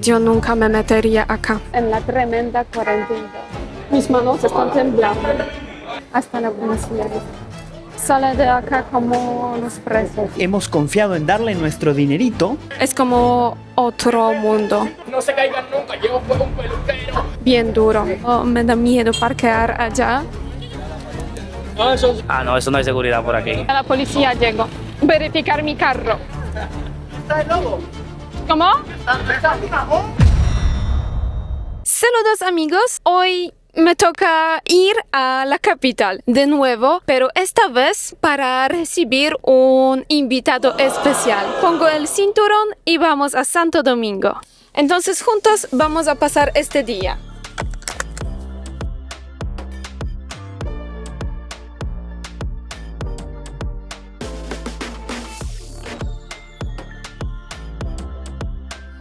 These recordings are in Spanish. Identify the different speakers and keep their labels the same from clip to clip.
Speaker 1: Yo nunca me metería acá. En la tremenda 42. Mis manos están temblando. Hasta la policía sale de acá como los presos.
Speaker 2: Hemos confiado en darle nuestro dinerito.
Speaker 1: Es como otro mundo.
Speaker 3: No se caigan nunca, llevo fuego un peluquero.
Speaker 1: Bien duro. Oh, me da miedo parquear allá.
Speaker 3: No, eso
Speaker 4: No, eso no hay seguridad por aquí.
Speaker 1: A la policía llegó. Verificar mi carro.
Speaker 3: ¿Está el lobo?
Speaker 1: ¿Cómo?
Speaker 3: ¿Está una
Speaker 1: Saludos amigos. Hoy me toca ir a la capital de nuevo, pero esta vez para recibir un invitado especial. Pongo el cinturón y vamos a Santo Domingo. Entonces juntos vamos a pasar este día.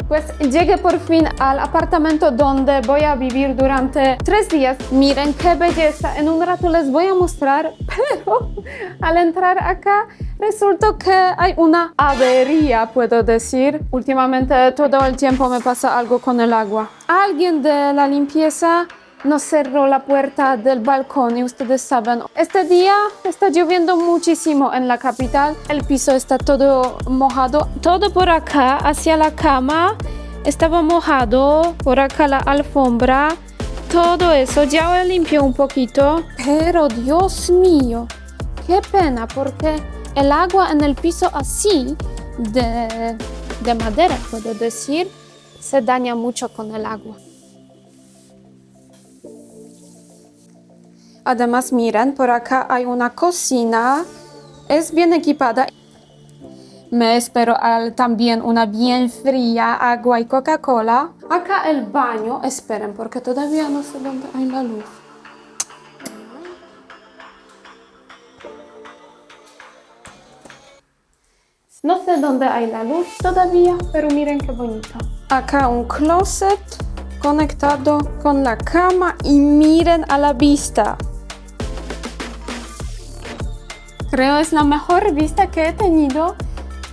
Speaker 1: Pues llegué por fin al apartamento donde voy a vivir durante 3 días. Miren qué belleza. En un rato les voy a mostrar, pero al entrar acá resulta que hay una avería, puedo decir. Últimamente todo el tiempo me pasa algo con el agua. Alguien de la limpieza nos cerró la puerta del balcón y ustedes saben, este día está lloviendo muchísimo en la capital. El piso está todo mojado. Todo por acá, hacia la cama, estaba mojado. Por acá la alfombra. Todo eso ya limpió un poquito. Pero Dios mío, qué pena porque el agua en el piso así, de madera puedo decir, se daña mucho con el agua. Además, miren, por acá hay una cocina, es bien equipada. Me espero también una bien fría agua y Coca-Cola. Acá el baño, esperen, porque todavía no sé dónde hay la luz. No sé dónde hay la luz todavía, pero miren qué bonito. Acá un closet conectado con la cama y miren a la vista. Creo es la mejor vista que he tenido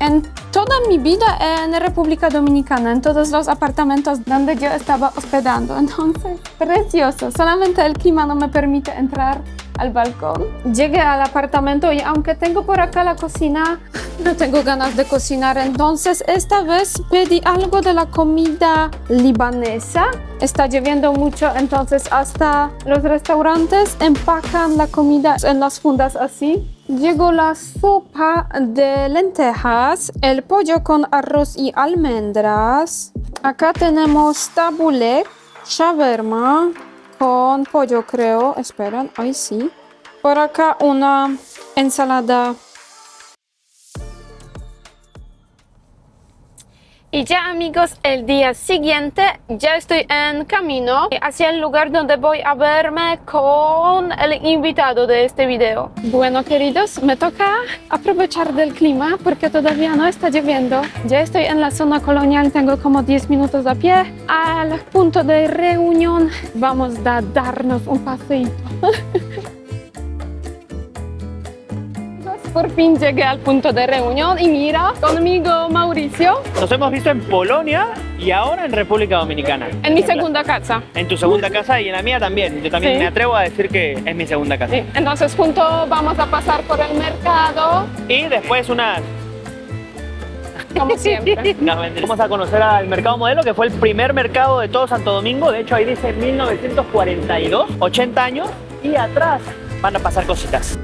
Speaker 1: en toda mi vida en República Dominicana, en todos los apartamentos donde yo estaba hospedando. Entonces, precioso. Solamente el clima no me permite entrar al balcón. Llegué al apartamento y aunque tengo por acá la cocina, no tengo ganas de cocinar. Entonces, esta vez pedí algo de la comida libanesa. Está lloviendo mucho, entonces hasta los restaurantes empacan la comida en las fundas así. Llegó la sopa de lentejas, el pollo con arroz y almendras. Acá tenemos tabule, shawarma con pollo, creo. Esperen, ahí sí. Por acá una ensalada. Y ya amigos, el día siguiente ya estoy en camino hacia el lugar donde voy a verme con el invitado de este video. Bueno queridos, me toca aprovechar del clima porque todavía no está lloviendo. Ya estoy en la zona colonial, tengo como 10 minutos a pie al punto de reunión. Vamos a darnos un paseíto. Por fin llegué al punto de reunión y mira, conmigo Mauricio.
Speaker 2: Nos hemos visto en Polonia y ahora en República Dominicana.
Speaker 1: En mi segunda casa.
Speaker 2: En tu segunda casa y en la mía también. Yo también
Speaker 1: Sí.
Speaker 2: me atrevo a decir que es mi segunda casa.
Speaker 1: Sí, entonces juntos vamos a pasar por el mercado,
Speaker 2: Y después
Speaker 1: como siempre.
Speaker 2: vamos a conocer al Mercado Modelo, que fue el primer mercado de todo Santo Domingo. De hecho, ahí dice 1942, 80 años. Y atrás van a pasar cositas.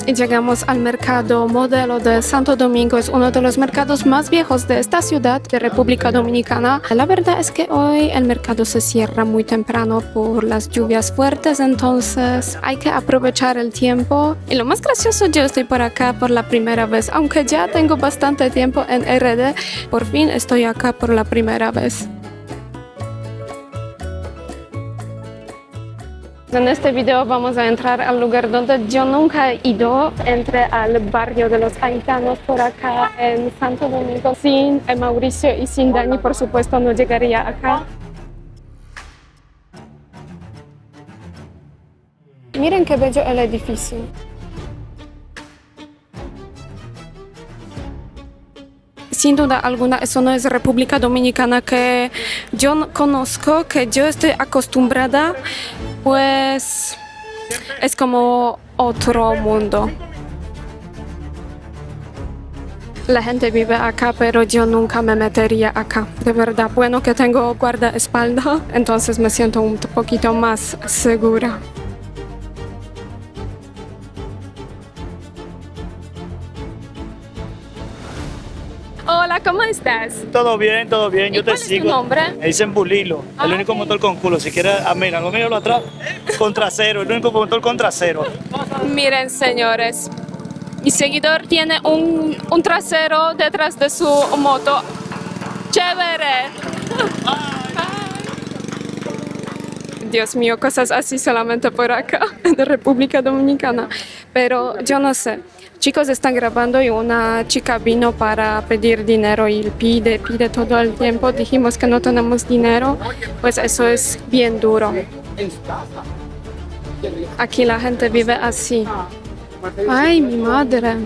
Speaker 1: Y llegamos al mercado Modelo de Santo Domingo. Es uno de los mercados más viejos de esta ciudad de República Dominicana. La verdad es que hoy el mercado se cierra muy temprano por las lluvias fuertes, entonces hay que aprovechar el tiempo. Y lo más gracioso, yo estoy por acá por la primera vez, aunque ya tengo bastante tiempo en RD, por fin estoy acá por la primera vez. En este video vamos a entrar al lugar donde yo nunca he ido. Entré al barrio de los haitianos por acá en Santo Domingo. Sin Mauricio y sin Dani, por supuesto, no llegaría acá. Miren qué bello el edificio. sin duda alguna eso no es República Dominicana que yo no conozco, que yo estoy acostumbrada, pues es como otro mundo. La gente vive acá, pero yo nunca me metería acá, de verdad. Bueno que tengo guardaespaldas, entonces me siento un poquito más segura. Hola, ¿cómo estás?
Speaker 5: Todo bien, todo bien. Yo
Speaker 1: ¿Y
Speaker 5: te
Speaker 1: cuál es tu
Speaker 5: sigo.
Speaker 1: nombre?
Speaker 5: Me dicen Bulilo,
Speaker 1: Ah,
Speaker 5: el único
Speaker 1: ok.
Speaker 5: motor con culo. Si quieres, mira, míralo atrás, con trasero, el único motor con trasero.
Speaker 1: Miren, señores, mi seguidor tiene un trasero detrás de su moto. ¡Chévere! Dios mío, cosas así solamente por acá, en la República Dominicana. Pero yo no sé. Chicos están grabando y una chica vino para pedir dinero y pide todo el tiempo. Dijimos que no tenemos dinero, pues eso es bien duro. Aquí la gente vive así. Ay, mi madre.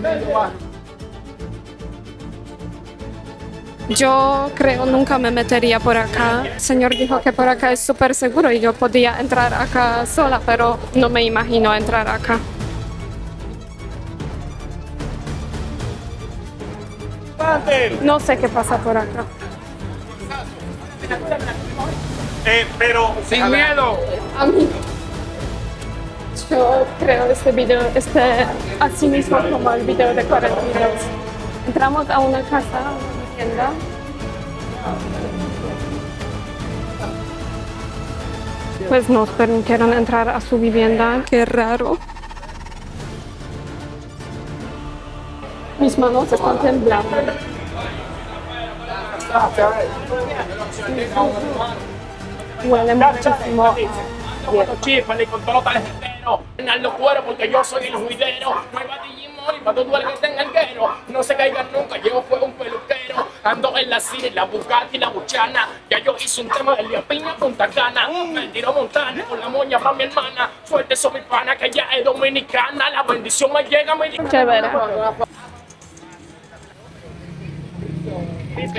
Speaker 1: Yo creo nunca me metería por acá. El señor dijo que por acá es súper seguro y yo podía entrar acá sola, pero no me imagino entrar acá. No sé qué pasa por acá.
Speaker 5: Pero
Speaker 3: Sin miedo.
Speaker 1: A mí, yo creo este video así mismo como el video de 42. Entramos a una casa, a una tienda. Pues nos permitieron entrar a su vivienda. Qué raro. Mis manos están temblando. Huele muchísimo.
Speaker 3: Chispa, le contó los tarjeteros. Los cueros porque yo soy el juidero. Nueva Digimon, para todo el que tenga el guero. No se caigan nunca, llevo fuego un peluquero. Ando en la Cine, la Bugatti y la Buchana. Ya yo hice un tema de Lía Piña Punta Cana. Me tiro Montana con la moña para mi hermana. Fuerte son mi pana que ya es dominicana. La bendición me llega, me llega.
Speaker 1: Chévere.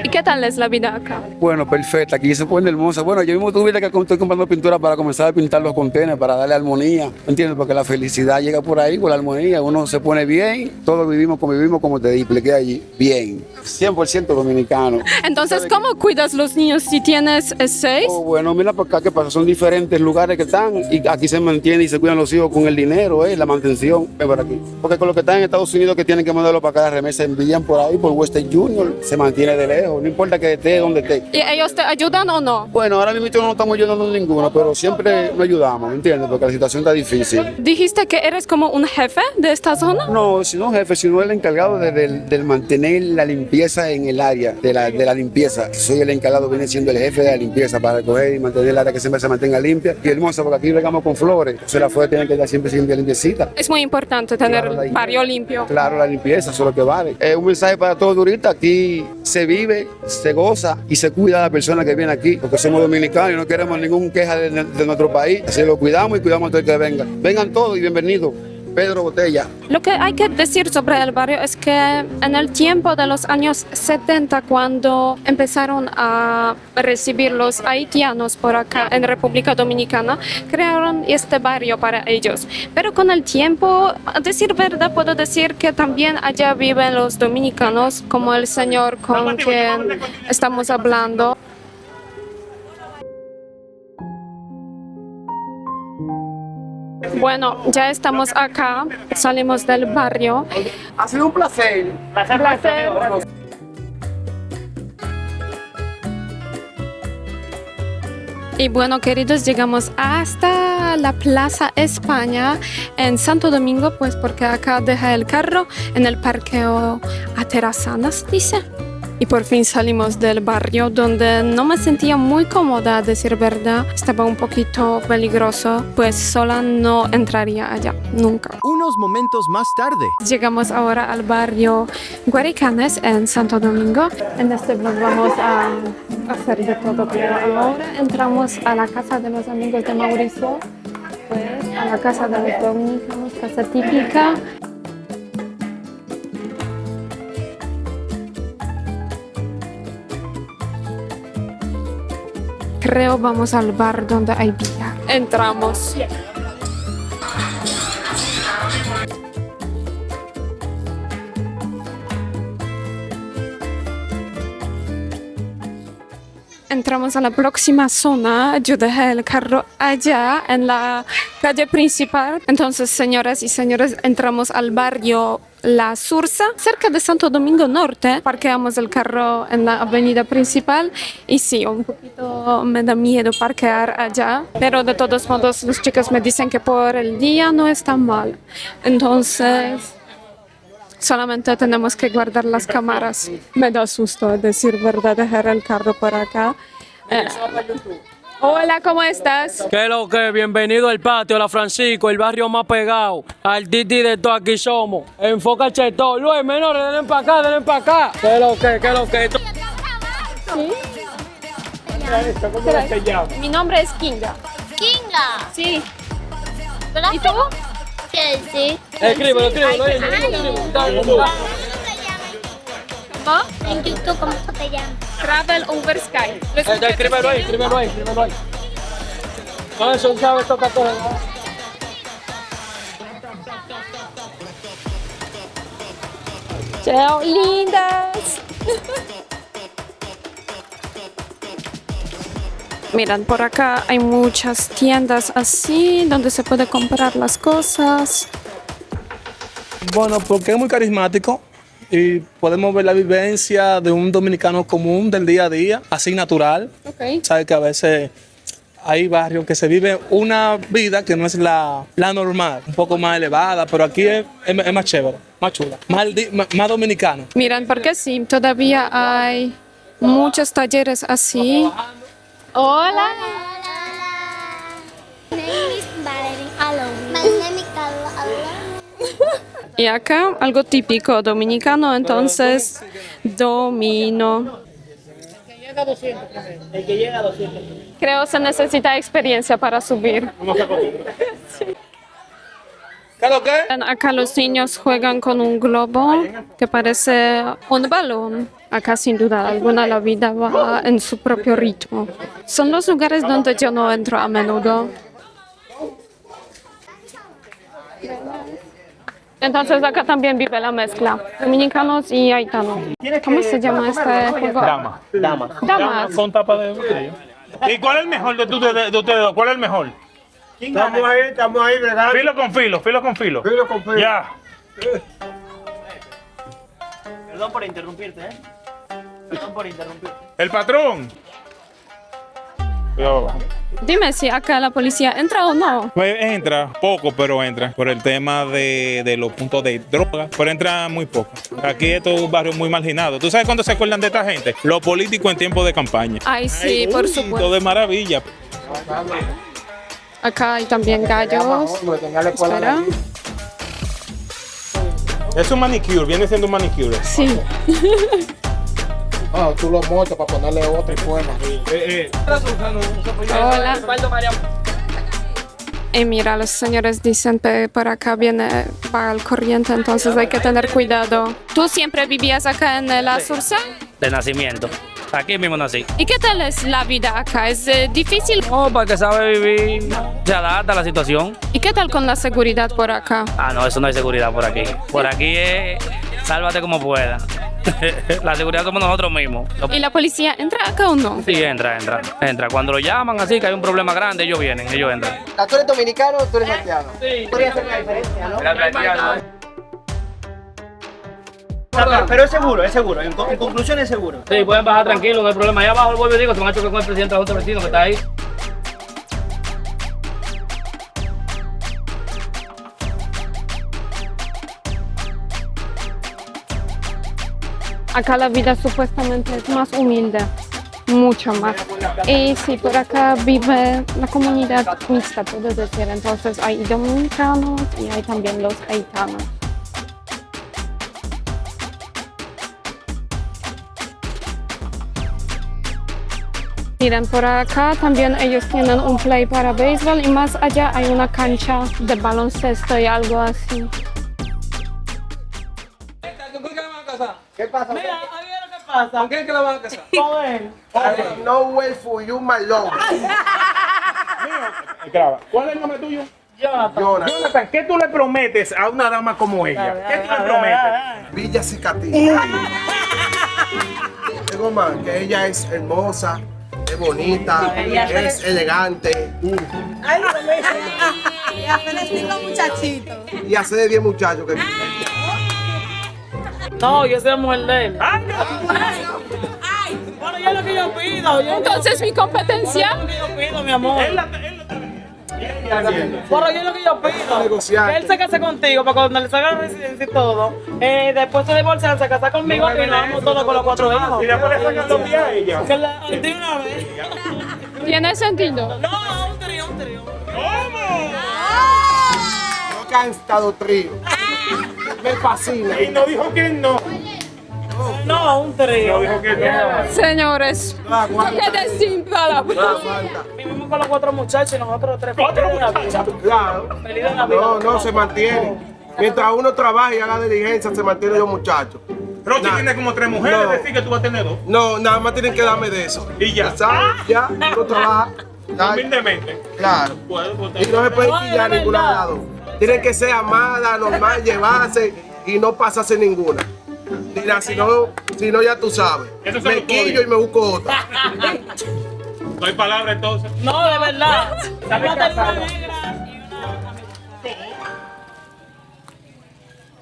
Speaker 1: ¿Y qué tal es la vida acá?
Speaker 6: Bueno, perfecta, aquí se pone hermosa. Bueno, yo mismo tuve que estoy comprando pintura para comenzar a pintar los contenedores, para darle armonía, ¿entiendes? Porque la felicidad llega por ahí, por la armonía, uno se pone bien, todos convivimos como te expliqué allí, bien, 100% dominicano.
Speaker 1: Entonces, ¿cómo cuidas los niños si tienes 6?
Speaker 6: Oh, bueno, mira por acá, ¿qué pasa? Son diferentes lugares que están y aquí se mantiene y se cuidan los hijos con el dinero, la mantención, es por aquí. Porque con los que están en Estados Unidos que tienen que mandarlo para acá, la remesa envían por ahí, por Western Junior, se mantiene de lejos, no importa que esté donde esté.
Speaker 1: ¿Y ellos te ayudan o no?
Speaker 6: Bueno, ahora mismo no estamos ayudando a ninguno, pero siempre nos ayudamos, ¿entiendes? Porque la situación está difícil.
Speaker 1: ¿Dijiste que eres como un jefe de esta zona?
Speaker 6: No, si no jefe, sino el encargado de mantener la limpieza en el área de la limpieza. Soy el encargado, viene siendo el jefe de la limpieza para coger y mantener el área que siempre se mantenga limpia y hermosa, porque aquí regamos con flores. Entonces la flores tienen que estar siempre limpiecita.
Speaker 1: Es muy importante tener
Speaker 6: Claro,
Speaker 1: el barrio limpio.
Speaker 6: Claro, la limpieza, eso es lo que vale. Es un mensaje para todos ahorita. Aquí se vive, se goza y se cuida a la persona que viene aquí, porque somos dominicanos y no queremos ninguna queja de nuestro país. Así lo cuidamos y cuidamos a todo el que venga. Vengan todos y bienvenidos. Pedro Botella.
Speaker 1: Lo que hay que decir sobre el barrio es que en el tiempo de los años 70, cuando empezaron a recibir los haitianos por acá en República Dominicana, crearon este barrio para ellos. Pero con el tiempo, a decir verdad, puedo decir que también allá viven los dominicanos, como el señor con quien estamos hablando. Bueno, ya estamos acá, salimos del barrio.
Speaker 6: Ha sido un placer.
Speaker 1: Placer. Y bueno, queridos, llegamos hasta la Plaza España en Santo Domingo, pues porque acá dejé el carro en el parqueo Aterazanas, dice. Y por fin salimos del barrio donde no me sentía muy cómoda, a decir verdad. Estaba un poquito peligroso, pues sola no entraría allá, nunca.
Speaker 7: Unos momentos más tarde.
Speaker 1: Llegamos ahora al barrio Guaricanes en Santo Domingo. En este blog vamos a hacer de todo, pero ahora entramos a la casa de los amigos de Mauricio, pues a la casa de los dominicanos, casa típica. creo vamos al bar donde hay billar. Entramos. Entramos a la próxima zona. Yo dejé el carro allá en la calle principal. Entonces, señoras y señores, entramos al barrio La Sursa, cerca de Santo Domingo Norte. Parqueamos el carro en la avenida principal y sí, un poquito me da miedo parquear allá, pero de todos modos los chicos me dicen que por el día no está mal. Entonces, solamente tenemos que guardar las cámaras. Me da susto, a decir verdad, dejar el carro por acá. Hola, ¿cómo estás?
Speaker 7: ¿Qué lo que? Bienvenido al patio, la Francisco, el barrio más pegado. Al Titi de todo aquí somos. Enfoca todo. Luis, menores, denle para acá, denle para acá. ¿Qué lo que? ¿Qué lo que?
Speaker 1: Sí.
Speaker 3: ¿Cómo te llamas?
Speaker 1: Mi nombre es Kinga.
Speaker 8: Kinga.
Speaker 1: Sí.
Speaker 8: ¿Verdad?
Speaker 1: ¿Y tú?
Speaker 8: Sí.
Speaker 7: Escríbelo, escríbelo.
Speaker 1: ¿Cómo?
Speaker 8: En YouTube, ¿cómo te llamas?
Speaker 1: Travel Over Sky. ¿Lo escuchas?
Speaker 7: Escríbelo ahí, escríbelo ahí, escríbelo ahí. No, eso sabe, toca todo.
Speaker 1: Chao, lindas. Miran, por acá hay muchas tiendas así donde se puede comprar las cosas.
Speaker 9: Bueno, porque es muy carismático y podemos ver la vivencia de un dominicano común del día a día, así natural.
Speaker 1: Ok.
Speaker 9: Sabes que a veces hay barrios que se vive una vida que no es la normal, un poco más elevada, pero aquí es más chévere, más chula, más dominicano.
Speaker 1: Miran, porque sí, todavía hay muchos talleres así. Hola.
Speaker 8: My name is Valerie Alone. My name is Carla Alone.
Speaker 1: Y acá algo típico dominicano, entonces domino.
Speaker 2: El que llega a 200.
Speaker 1: Creo se necesita experiencia para subir.
Speaker 9: ¿Qué lo que?
Speaker 1: Acá los niños juegan con un globo que parece un balón. Acá sin duda alguna la vida va en su propio ritmo. Son los lugares donde yo no entro a menudo. Entonces acá también vive la mezcla, dominicanos y haitianos. ¿Cómo se llama este juego?
Speaker 2: Damas.
Speaker 1: Damas.
Speaker 3: Con tapa de botella. ¿Y cuál es el mejor de ustedes dos? ¿Cuál es el mejor?
Speaker 10: Estamos ahí, bregando.
Speaker 3: Filo con filo.
Speaker 10: Filo con filo.
Speaker 3: Ya.
Speaker 2: Perdón por interrumpirte, ¿eh? Perdón por interrumpirte.
Speaker 3: El patrón. Cuidado abajo.
Speaker 1: Dime si acá la policía entra o no.
Speaker 11: Pues entra, poco, pero entra, por el tema de los puntos de droga, pero entra muy poco. Aquí esto es un barrio muy marginado. ¿Tú sabes cuándo se acuerdan de esta gente? Los políticos en tiempo de campaña.
Speaker 1: Ay, sí, por supuesto.
Speaker 11: Todo de maravilla.
Speaker 1: Acá hay también gallos. Espera.
Speaker 11: Es un manicure, viene siendo un manicure.
Speaker 1: Sí.
Speaker 10: Ah, tú lo montas para ponerle otra y forma.
Speaker 1: Hola. Y mira, los señores dicen que por acá viene para el corriente, entonces hay que tener cuidado. ¿Tú siempre vivías acá en la Sursa?
Speaker 4: De nacimiento. Aquí mismo nací.
Speaker 1: ¿Y qué tal es la vida acá? ¿Es difícil?
Speaker 4: No, para que sabe vivir, se adapta a la situación.
Speaker 1: ¿Y qué tal con la seguridad por acá?
Speaker 4: Ah, no, eso no hay seguridad por aquí. Por aquí es sálvate como pueda. La seguridad somos nosotros mismos.
Speaker 1: ¿Y la policía entra acá o no?
Speaker 4: Sí, entra. Cuando lo llaman así, que hay un problema grande, ellos vienen, ellos entran.
Speaker 10: ¿Tú eres dominicano o tú eres haitiano? Sí. Podría ser una diferencia, ¿no?
Speaker 2: Pero es seguro. En conclusión es seguro.
Speaker 4: Sí, pueden bajar tranquilos, no hay problema. Allá abajo el vuelvo y digo, se van a chocar con el presidente de la Junta de Vecinos que está ahí.
Speaker 1: Acá la vida supuestamente es más humilde, mucho más. Y sí, por acá vive la comunidad mixta, puedo decir. Entonces hay dominicanos y hay también los haitianos. Miren, por acá también ellos tienen un play para béisbol y más allá hay una cancha de baloncesto y algo así.
Speaker 10: ¿Qué pasa?
Speaker 7: Mira, ahí es lo que
Speaker 9: pasa? ¿Con quién es que la van a casar?
Speaker 2: Con él.
Speaker 10: No way for you, my love.
Speaker 3: Graba. ¿Cuál es el nombre tuyo?
Speaker 2: Jonathan.
Speaker 3: Jonathan, ¿qué tú le prometes a una dama como ella? ¿Qué tú le prometes?
Speaker 10: Villa Cicatilla. Tengo más, que ella es hermosa, es bonita, es elegante.
Speaker 12: Y apenas 5 muchachitos.
Speaker 10: Y hace de 10 muchachos que
Speaker 7: No, yo soy la mujer de él. Bueno, yo es lo que yo pido.
Speaker 1: Entonces, mi competencia.
Speaker 7: Yo es lo que yo pido, mi amor. Bueno, yo es lo que yo pido.
Speaker 10: negociar.
Speaker 7: Que él se case contigo para cuando le salga la residencia y todo. Después de divorciarse, se casa conmigo y nos vamos todos con los 4 hijos.
Speaker 3: Y después le sacan los días a ella.
Speaker 7: Que la de una vez.
Speaker 1: Tiene sentido.
Speaker 7: No, un trío.
Speaker 10: no que han estado trío. Me fascina.
Speaker 3: Y no dijo que no.
Speaker 7: No, un trío.
Speaker 3: No dijo que no.
Speaker 1: Señores, ¿qué decir palabras?
Speaker 7: Vivimos con los 4 muchachos y nosotros 3
Speaker 3: ¿Cuatro
Speaker 7: felices de la vida.
Speaker 10: Claro.
Speaker 7: Felices de la vida.
Speaker 10: No se mantiene. Mientras uno trabaja y haga diligencia, se mantienen los muchachos.
Speaker 3: Rochi tiene como 3 mujeres,
Speaker 10: No.
Speaker 3: decir que tú vas a tener 2.
Speaker 10: No, nada más tienen que darme de eso.
Speaker 3: Y ya.
Speaker 10: ¿Sabes? Ya, uno trabaja. Ya,
Speaker 3: Humildemente.
Speaker 10: claro. Y no se puede pillar ninguna de las dos. Tienen que ser amada, normal, llevarse y no pasarse ninguna. Mira, si no ya tú sabes.
Speaker 3: Esos son
Speaker 10: Me
Speaker 3: los
Speaker 10: quillo
Speaker 3: códigos.
Speaker 10: y me busco otra.
Speaker 3: No hay palabra entonces.
Speaker 7: No, de verdad. Vamos a tener una negra y una...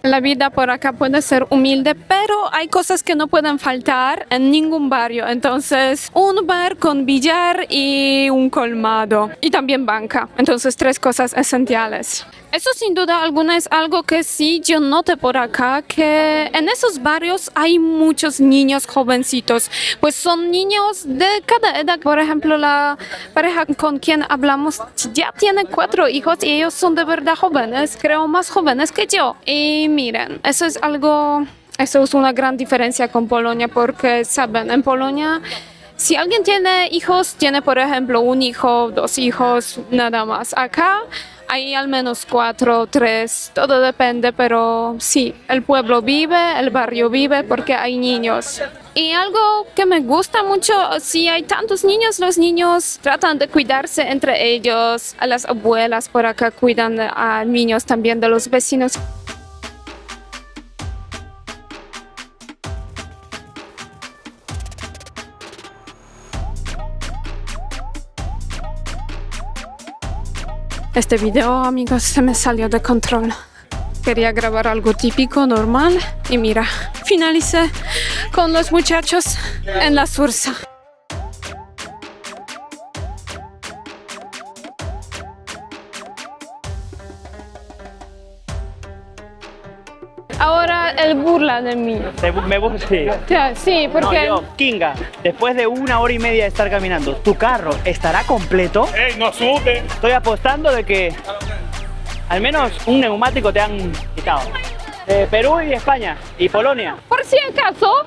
Speaker 1: La vida por acá puede ser humilde, pero hay cosas que no pueden faltar en ningún barrio. Entonces, un bar con billar y un colmado. Y también banca. Entonces, 3 cosas esenciales. Eso sin duda alguna es algo que sí yo noté por acá, que en esos barrios hay muchos niños jovencitos. Pues son niños de cada edad. Por ejemplo, la pareja con quien hablamos ya tiene 4 hijos y ellos son de verdad jóvenes, creo más jóvenes que yo. Y miren, eso es una gran diferencia con Polonia porque, saben, en Polonia si alguien tiene hijos, tiene por ejemplo 1 hijo, 2 hijos, nada más. Acá hay al menos 4, 3, todo depende, pero sí, el pueblo vive, el barrio vive porque hay niños. Y algo que me gusta mucho, si hay tantos niños, los niños tratan de cuidarse entre ellos, a las abuelas por acá cuidan a niños también de los vecinos. Este video, amigos, se me salió de control. Quería grabar algo típico, normal, y mira, finalicé con los muchachos en la Sursa. Ahora él burla de mí.
Speaker 2: Me burlo, sí.
Speaker 1: Sí, porque...
Speaker 2: No, yo, Kinga, después de 1 hora y media de estar caminando, ¿tu carro estará completo?
Speaker 3: ¡Ey, no asuste!
Speaker 2: Estoy apostando de que al menos un neumático te han quitado. Perú y España y Polonia.
Speaker 1: Por si acaso,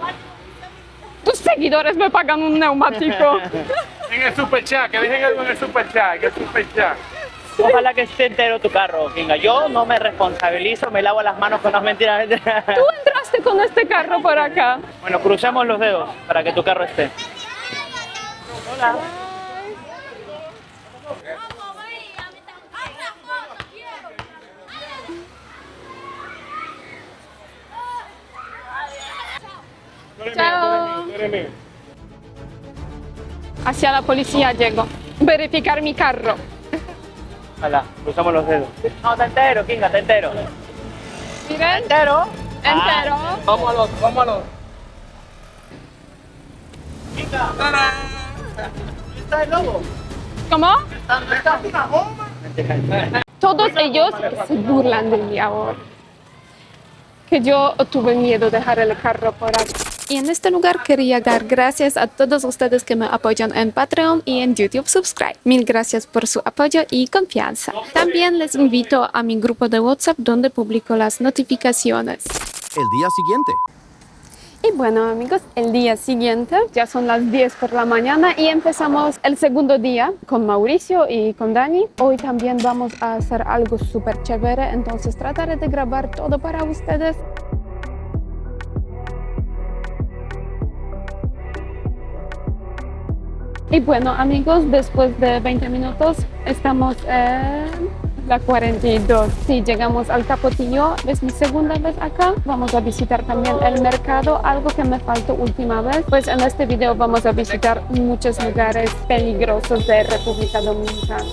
Speaker 1: tus seguidores me pagan un neumático.
Speaker 3: En el superchat, que dejen algo en el superchat,
Speaker 2: Ojalá que esté entero tu carro, Kinga. Yo no me responsabilizo, me lavo las manos con las mentiras.
Speaker 1: Tú entraste con este carro por acá.
Speaker 2: Bueno, crucemos los dedos para que tu carro esté. Hola.
Speaker 1: Chao. Hacia la policía llego. Verificar mi carro.
Speaker 2: Hola, cruzamos los dedos. No, está entero, Kinga, está entero.
Speaker 1: Miren.
Speaker 2: ¿Entero?
Speaker 1: Entero.
Speaker 9: Vamos al otro, vamos al otro.
Speaker 2: Kinga. ¿Está el lobo?
Speaker 1: ¿Cómo?
Speaker 2: ¿Está una bomba?
Speaker 1: Todos ellos se burlan de mí ahora. Que yo tuve miedo de dejar el carro por aquí. Y en este lugar quería dar gracias a todos ustedes que me apoyan en Patreon y en YouTube Subscribe. Mil gracias por su apoyo y confianza. También les invito a mi grupo de WhatsApp donde publico las notificaciones.
Speaker 13: El día siguiente.
Speaker 1: Y bueno, amigos, el día siguiente ya son las 10 por la mañana y empezamos el segundo día con Mauricio y con Dani. Hoy también vamos a hacer algo súper chévere, entonces trataré de grabar todo para ustedes. Y bueno, amigos, después de 20 minutos estamos en la 42. Sí, llegamos al Capotillo, es mi segunda vez acá. Vamos a visitar también el mercado, algo que me faltó última vez. Pues en este video vamos a visitar muchos lugares peligrosos de República Dominicana.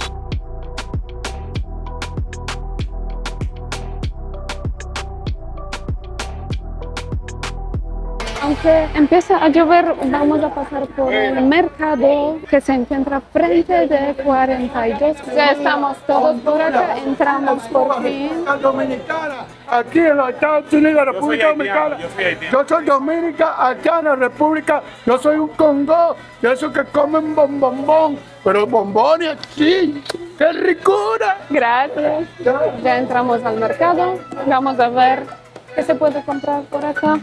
Speaker 1: Aunque empieza a llover, vamos a pasar por el mercado que se encuentra frente de 42. Ya estamos todos por acá, entramos por fin.
Speaker 13: Dominicana, aquí en los Estados Unidos, República Dominicana. Yo soy Dominica, Haitiana, República. Yo soy un Congo, de esos que comen bombombón, pero bombones así. ¡Qué ricura!
Speaker 1: Gracias. Ya entramos al mercado. Vamos a ver qué se puede comprar por acá.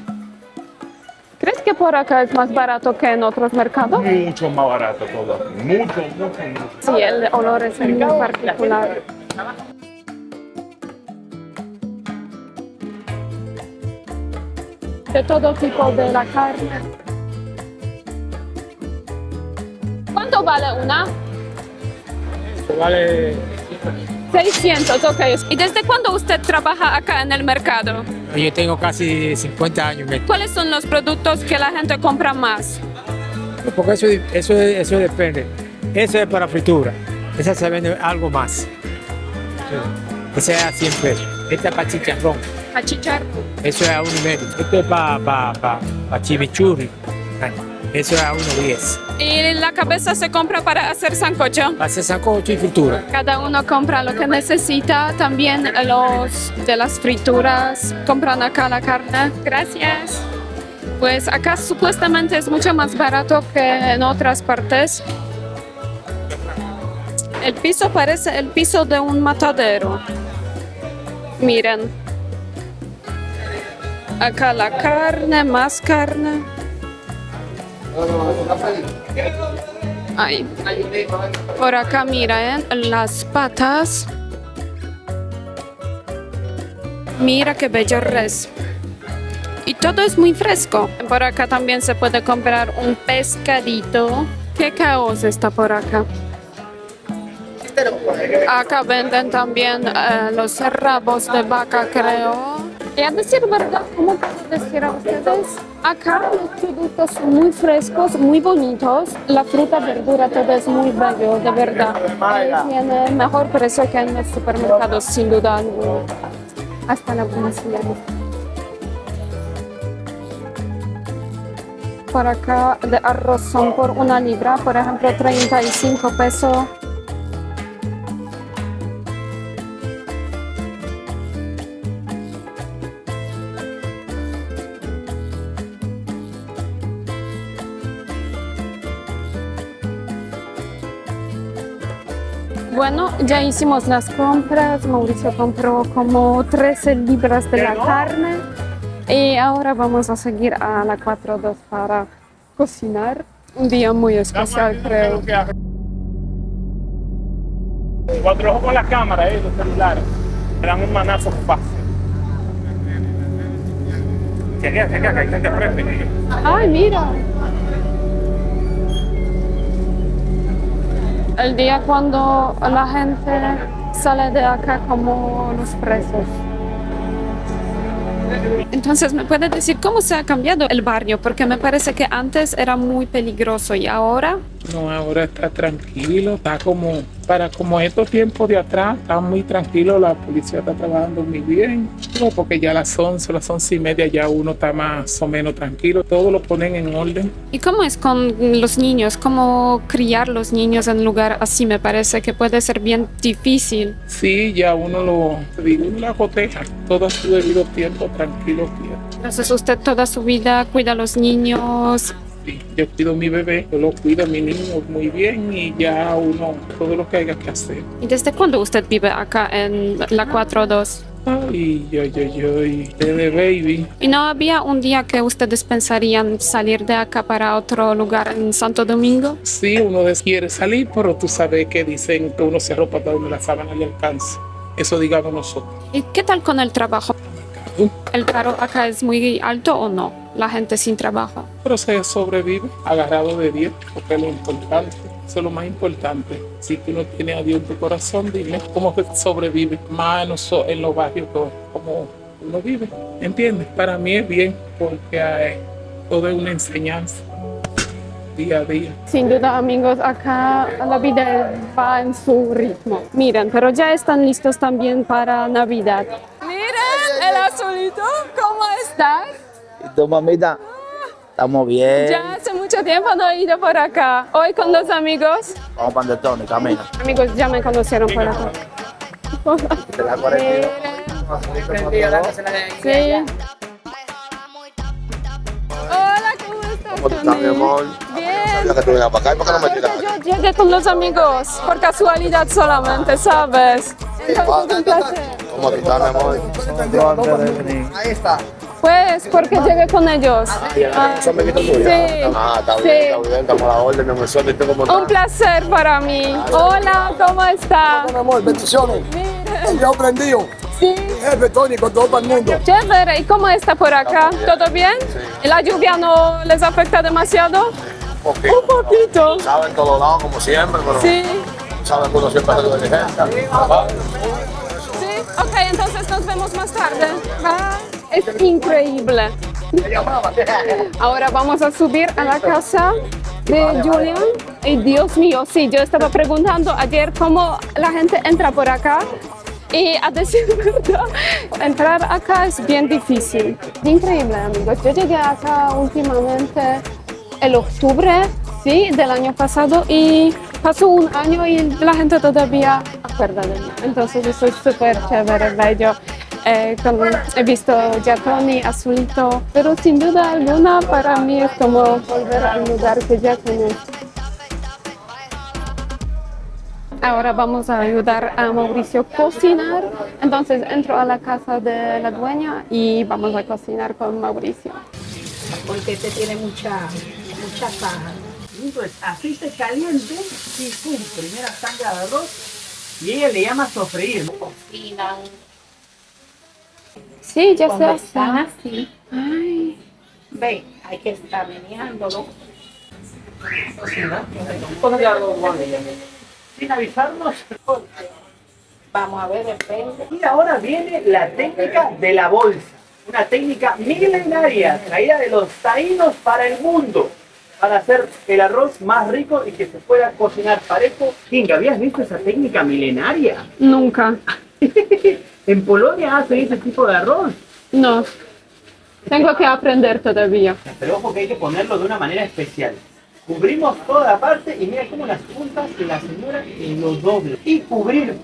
Speaker 1: ¿Crees que por acá es más barato que en otros mercados?
Speaker 11: Mucho más barato todo. Mucho.
Speaker 1: Sí, el olor es muy particular. De todo tipo de la carne. ¿Cuánto vale una?
Speaker 9: Vale
Speaker 1: 600, ok. ¿Y desde cuándo usted trabaja acá en el mercado?
Speaker 14: Yo tengo casi 50 años.
Speaker 1: ¿Cuáles son los productos que la gente compra más?
Speaker 14: Porque eso depende. Eso es para fritura. Esa se vende algo más. Sí. Esa es a 100 pesos. Esta es para chicharrón.
Speaker 1: ¿A chicharrón?
Speaker 14: Eso es a 1,5. Esto es para chimichurri. Eso es a 1,10.
Speaker 1: ¿Y la cabeza se compra para hacer sancocho?
Speaker 14: Para hacer sancocho y fritura.
Speaker 1: Cada uno compra lo que necesita. También los de las frituras compran acá la carne. Gracias. Pues acá supuestamente es mucho más barato que en otras partes. El piso parece el piso de un matadero. Miren. Acá la carne, más carne. Ahí. Por acá miren las patas. Mira qué bello res. Y todo es muy fresco. Por acá también se puede comprar un pescadito. ¿Qué caos está por acá? Acá venden también los rabos de vaca, creo. Y a decir verdad, ¿cómo puedo decir a ustedes? Acá los productos son muy frescos, muy bonitos. La fruta, verdura, todo es muy bello, de verdad. Y tiene mejor precio que en los supermercados, sin duda alguna. Hasta la próxima. Por acá de arroz son por 1 libra, por ejemplo, 35 pesos. Bueno, ya hicimos las compras. Mauricio compró como 13 libras de la carne. Y ahora vamos a seguir a la 42 para cocinar. Un día muy especial, creo.
Speaker 3: 4 ojos con la cámara, los celulares. Me dan un manazo fácil. Chequea, que hay gente frente.
Speaker 1: ¡Ay, mira! El día cuando la gente sale de acá como los presos. Entonces, ¿me puede decir cómo se ha cambiado el barrio? Porque me parece que antes era muy peligroso y ahora...
Speaker 15: No, ahora está tranquilo, está como estos tiempos de atrás, está muy tranquilo, la policía está trabajando muy bien, porque ya a las 11, las 11:30 ya uno está más o menos tranquilo, todo lo ponen en orden.
Speaker 1: ¿Y cómo es con los niños? ¿Cómo criar los niños en un lugar así? Me parece que puede ser bien difícil.
Speaker 15: Sí, ya uno la coteja, todo a su debido tiempo, tranquilo.
Speaker 1: Entonces usted toda su vida cuida a los niños.
Speaker 15: Sí, yo cuido a mi bebé, yo lo cuido a mi niño muy bien y ya uno, todo lo que haya que hacer.
Speaker 1: ¿Y desde cuándo usted vive acá en la 42?
Speaker 15: Ay, yo, desde baby.
Speaker 1: ¿Y no había un día que ustedes pensarían salir de acá para otro lugar en Santo Domingo?
Speaker 15: Sí, uno quiere salir, pero tú sabes que dicen que uno se arropa hasta donde la sábana le alcanza. Eso digamos nosotros.
Speaker 1: ¿Y qué tal con el trabajo? ¿El paro acá es muy alto o no? la gente sin trabajo.
Speaker 15: Pero se sobrevive agarrado de Dios, porque es lo importante. Eso es lo más importante. Si tú no tienes a Dios en tu corazón, dime cómo que sobrevive más en los barrios como uno vive. ¿Entiendes? Para mí es bien, porque todo es una enseñanza día a día.
Speaker 1: Sin duda, amigos, acá la vida va en su ritmo. Miren, pero ya están listos también para Navidad. Miren, el azulito, ¿cómo estás?
Speaker 16: ¿Y tú, mamita? Estamos bien.
Speaker 1: Ya hace mucho tiempo no he ido por acá. Hoy con los amigos.
Speaker 16: Vamos para Tony, camina.
Speaker 1: Amigos, ya me conocieron por acá.
Speaker 16: ¿Te la 42?
Speaker 1: Sí. Hola, ¿cómo estás?
Speaker 16: ¿Cómo estás, mi amor?
Speaker 1: Bien.
Speaker 16: Sabía que tú venías para acá. ¿Y por qué no me tiras?
Speaker 1: Yo llegué con los amigos, por casualidad solamente, ¿sabes? Entonces, un placer.
Speaker 16: ¿Cómo tú estás, mi amor? Ahí está.
Speaker 1: Pues porque llegué con ellos.
Speaker 16: ¿Son amiguitos tuyos?
Speaker 1: Sí.
Speaker 16: Ah, está
Speaker 1: Sí.
Speaker 16: bien, estamos a la orden, mi amor. Suerte, ¿cómo estás?
Speaker 1: Un placer para mí. Hola, ¿cómo está?
Speaker 17: Mi amor, bendiciones. El Dios prendido.
Speaker 1: Sí.
Speaker 17: Jefe Tony con todo el mundo.
Speaker 1: Chévere, ¿y cómo está por acá? ¿Todo bien? ¿La lluvia no les afecta demasiado? Un poquito.
Speaker 16: Saben todos lados, como siempre, pero
Speaker 1: Sí.
Speaker 16: saben que uno siempre hace lo que
Speaker 1: Sí, ok, entonces nos vemos más tarde. Es increíble. Ahora vamos a subir a la casa de Julian. Y Dios mío, sí, yo estaba preguntando ayer cómo la gente entra por acá. Y a decir verdad, entrar acá es bien difícil. Increíble, amigos. Yo llegué acá últimamente el octubre, sí, del año pasado y pasó un año y la gente todavía acuerda de mí. Entonces eso es súper chévere, bello. He visto ya Tony, Azulito, pero sin duda alguna para mí es como volver al lugar que ya conozco. Ahora vamos a ayudar a Mauricio a cocinar. Entonces entro a la casa de la dueña y vamos a cocinar con Mauricio.
Speaker 18: Porque este tiene mucha paja.
Speaker 2: Pues aceite caliente y pum, primera tanga de arroz. Y ella le llama sofreír.
Speaker 18: Cocinan.
Speaker 1: Sí, ya
Speaker 18: Cuando
Speaker 1: sé.
Speaker 18: están así.
Speaker 1: Ay.
Speaker 18: Ve, hay que estar meneándolo.
Speaker 2: Sin avisarnos.
Speaker 18: Vamos a ver, depende.
Speaker 2: Y ahora viene la técnica de la bolsa. Una técnica milenaria traída de los taínos para el mundo. Para hacer el arroz más rico y que se pueda cocinar parejo. Kinga, ¿habías visto esa técnica milenaria?
Speaker 1: Nunca.
Speaker 2: ¿En Polonia hacen ese tipo de arroz?
Speaker 1: No. Tengo que aprender todavía.
Speaker 2: Pero ojo que hay que ponerlo de una manera especial. Cubrimos toda la parte y mira cómo las puntas de la señora lo dobla. Y cubrir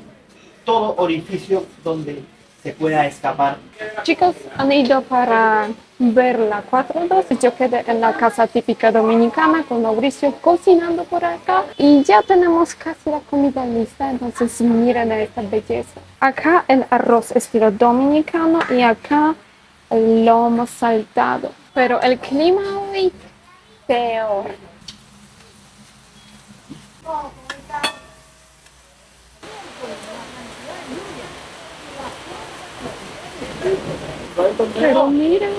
Speaker 2: todo orificio donde se pueda escapar.
Speaker 1: Chicos, han ido para ver la 4-2. Yo quedé en la casa típica dominicana con Mauricio cocinando por acá. Y ya tenemos casi la comida lista, entonces miren esta belleza. Acá el arroz estilo dominicano y acá el lomo saltado. Pero el clima hoy, peor. Pero miren,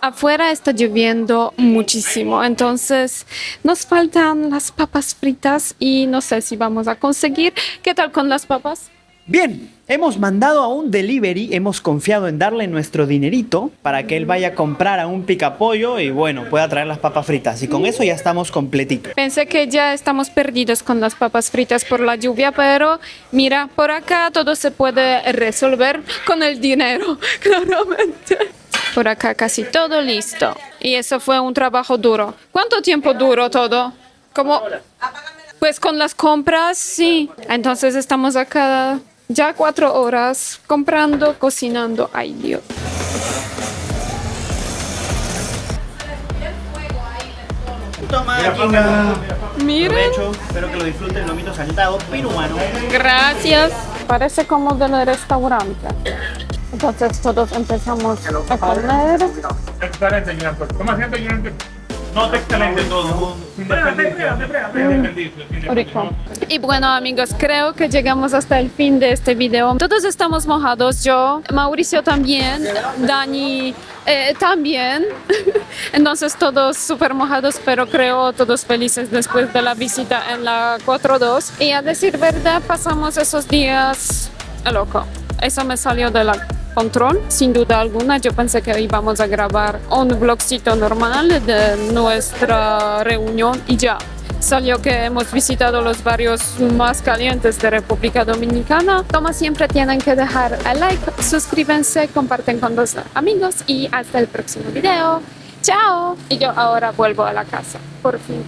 Speaker 1: afuera está lloviendo muchísimo, entonces nos faltan las papas fritas y no sé si vamos a conseguir. ¿Qué tal con las papas?
Speaker 19: Bien, hemos mandado a un delivery, hemos confiado en darle nuestro dinerito para que él vaya a comprar a un picapollo y bueno, pueda traer las papas fritas. Y con eso ya estamos completitos.
Speaker 1: Pensé que ya estamos perdidos con las papas fritas por la lluvia, pero mira, por acá todo se puede resolver con el dinero, claramente. Por acá casi todo listo. Y eso fue un trabajo duro. ¿Cuánto tiempo duró todo? Como, pues con las compras, sí. Entonces estamos acá ya 4 horas comprando, cocinando. Ay, Dios.
Speaker 5: Toma, Kinga.
Speaker 1: Miren.
Speaker 5: Aprovecho, espero que lo disfruten, lomito saltado peruano.
Speaker 1: Gracias. Parece como del restaurante. Entonces todos empezamos a comer.
Speaker 15: Excelente, Jonathan. Toma asiento, Jonathan.
Speaker 11: No, está excelente todo.
Speaker 1: Rico. Y bueno, amigos, creo que llegamos hasta el fin de este video. Todos estamos mojados, yo, Mauricio también, Dani también. Entonces todos súper mojados, pero creo todos felices después de la visita en la 4.2. Y a decir verdad, pasamos esos días loco. Eso me salió de la control, sin duda alguna. Yo pensé que íbamos a grabar un vlogcito normal de nuestra reunión y ya. Salió que hemos visitado los barrios más calientes de República Dominicana. Como siempre tienen que dejar el like, suscríbanse, comparten con los amigos y hasta el próximo video. ¡Chao! Y yo ahora vuelvo a la casa, por fin.